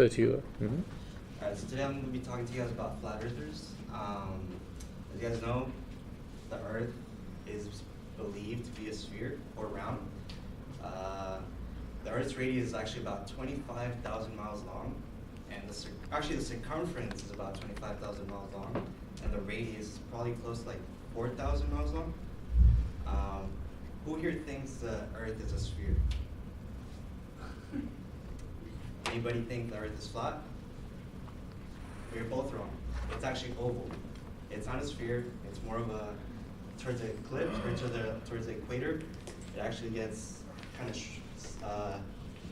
that you. Alright, so today I'm going to be talking to you guys about flat earthers. As you guys know, the earth is believed to be a sphere or round. The earth's radius is actually about 25,000 miles long, and the circumference is about 25,000 miles long, and the radius is probably close to like 4,000 miles long. Who here thinks the earth is a sphere? Anybody think the earth is flat? You're both wrong. It's actually oval. It's not a sphere. It's more of a towards the eclipse or towards the equator. It actually gets kind of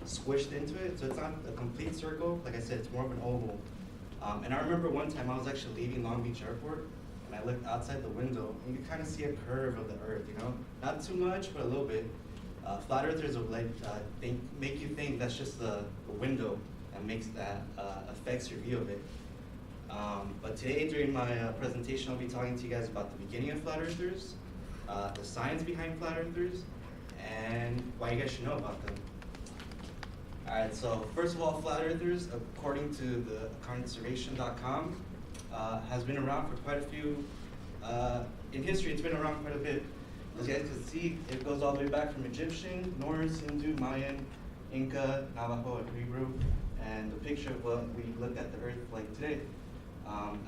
squished into it, so it's not a complete circle. Like I said, it's more of an oval. And I remember one time I was actually leaving Long Beach Airport, and I looked outside the window, and you can kind of see a curve of the earth. You know, not too much, but a little bit. Flat earthers will make you think that's just the window and affects your view of it. But today, during my presentation, I'll be talking to you guys about the beginning of flat earthers, the science behind flat earthers, and why you guys should know about them. Alright, so first of all, flat earthers, according to the conservation.com, has been around for quite a few, in history it's been around quite a bit. As you guys can see, it goes all the way back from Egyptian, Norse, Hindu, Mayan, Inca, Navajo, and Hebrew, and the picture of what we look at the earth like today.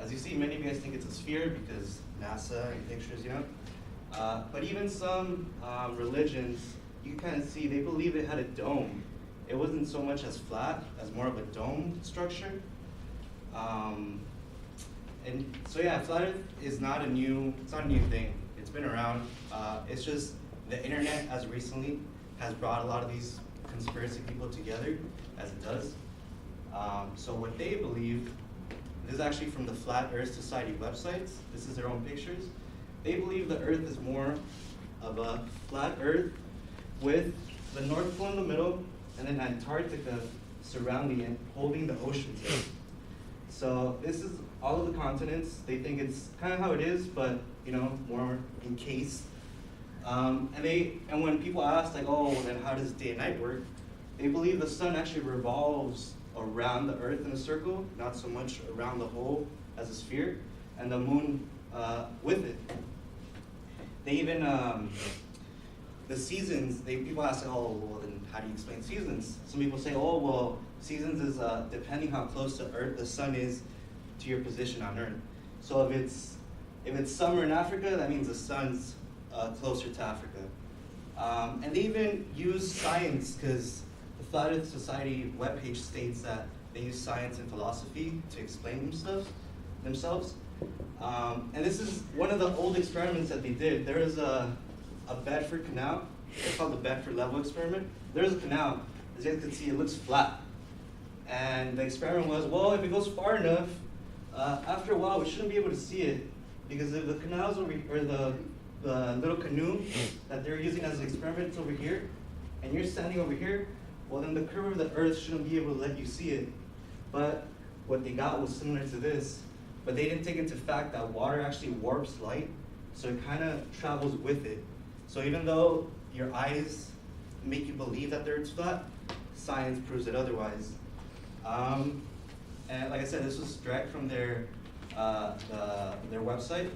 As you see, many of you guys think it's a sphere because NASA and pictures, you know. But even some religions, you can kind of see, they believe it had a dome. It wasn't so much as flat, as more of a dome structure. And so yeah, flat earth is not a new thing. It's been around. It's just the internet as recently has brought a lot of these conspiracy people together, as it does. So what they believe, this is actually from the Flat Earth Society websites. This is their own pictures. They believe the earth is more of a flat earth with the North Pole in the middle and then Antarctica surrounding it, holding the oceans in. So this is all of the continents. They think it's kind of how it is, but you know, more encased. And when people ask like, oh, well, then how does day and night work? They believe the sun actually revolves around the earth in a circle, not so much around the hole as a sphere, and the moon with it. They even, the seasons, people ask, oh, well, then how do you explain seasons? Some people say, oh, well, seasons is depending how close to Earth the sun is to your position on Earth. So if it's summer in Africa, that means the sun's closer to Africa. And they even use science, because the Flat Earth Society webpage states that they use science and philosophy to explain themselves. And this is one of the old experiments that they did. There is a Bedford Canal. It's called the Bedford Level Experiment. There's a canal. As you guys can see, it looks flat. And the experiment was, well, if it goes far enough, after a while, we shouldn't be able to see it. Because if the canals or the little canoe that they're using as an experiment is over here, and you're standing over here, well, then the curve of the earth shouldn't be able to let you see it. But what they got was similar to this. But they didn't take into fact that water actually warps light, so it kind of travels with it. So even though your eyes make you believe that the earth's flat, science proves it otherwise. And like I said, this was direct from their website.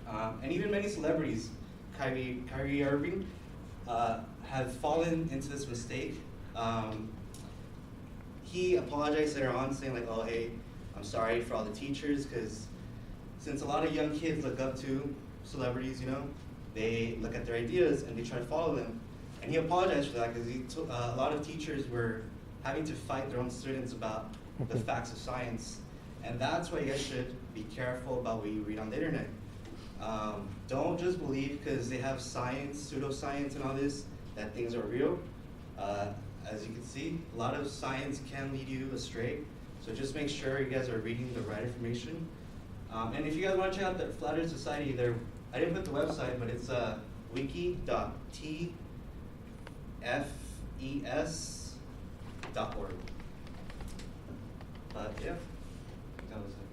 And even many celebrities, Kyrie Irving, have fallen into this mistake. He apologized later on, saying like, oh, hey, I'm sorry for all the teachers, because since a lot of young kids look up to celebrities, you know, they look at their ideas and they try to follow them. And he apologized for that, because a lot of teachers were having to fight their own students about the facts of science. And that's why you guys should be careful about what you read on the internet. Don't just believe because they have science, pseudoscience and all this, that things are real. As you can see, a lot of science can lead you astray. So just make sure you guys are reading the right information. And if you guys want to check out the Flat Earth Society, I didn't put the website, but it's wiki.tfes.org. But yeah, that was it.